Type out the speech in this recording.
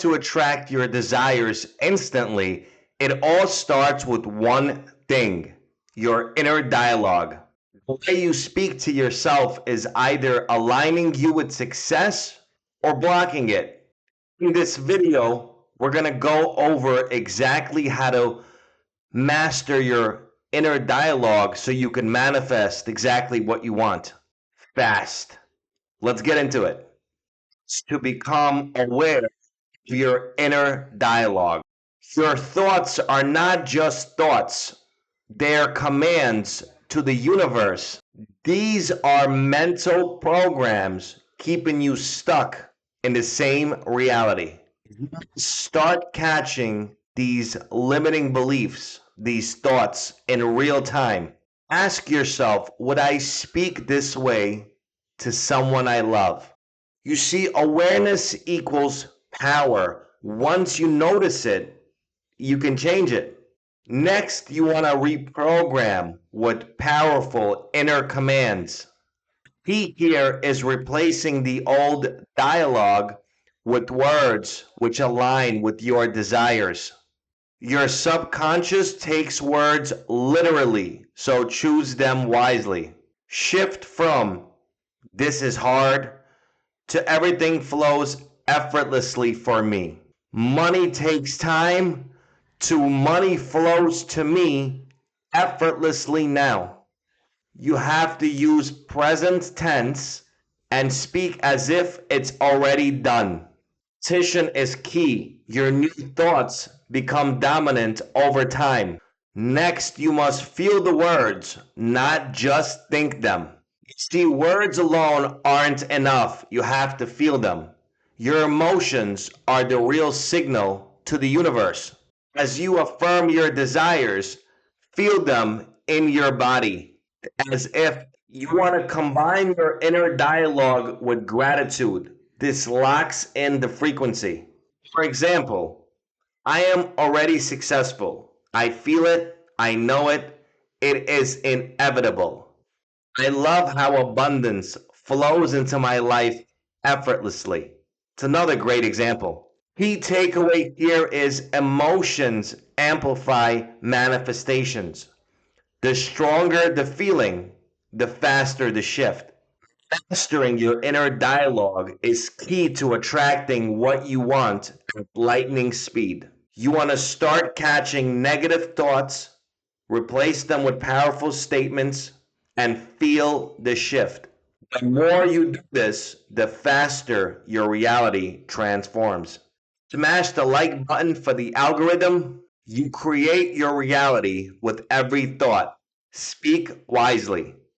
to attract your desires instantly, it all starts with one thing: your inner dialogue. The way you speak to yourself is either aligning you with success or blocking it. In this video, we're going to go over exactly how to master your inner dialogue so you can manifest exactly what you want fast. Let's get into it. To become aware of your inner dialogue. Your thoughts are not just thoughts, they're commands to the universe. These are mental programs keeping you stuck in the same reality. Start catching these limiting beliefs, these thoughts in real time. Ask yourself, would I speak this way to someone I love? You see, awareness equals power. Once you notice it, you can change it. Next, you want to reprogram with powerful inner commands. Key here is replacing the old dialogue with words which align with your desires. Your subconscious takes words literally, so choose them wisely. Shift from "this is hard" to "everything flows effortlessly for me." Money takes time to "money flows to me effortlessly now." You have to use present tense and speak as if it's already done. Repetition is key. Your new thoughts become dominant over time. Next, you must feel the words, not just think them. See, words alone aren't enough. You have to feel them. Your emotions are the real signal to the universe. As you affirm your desires, feel them in your body, as if you want to combine your inner dialogue with gratitude. This locks in the frequency. For example, I am already successful. I feel it. I know it. It is inevitable. I love how abundance flows into my life effortlessly. It's another great example. Key takeaway here is emotions amplify manifestations. The stronger the feeling, the faster the shift. Mastering your inner dialogue is key to attracting what you want at lightning speed. You want to start catching negative thoughts, replace them with powerful statements, and feel the shift. The more you do this, the faster your reality transforms. Smash the like button for the algorithm. You create your reality with every thought. Speak wisely.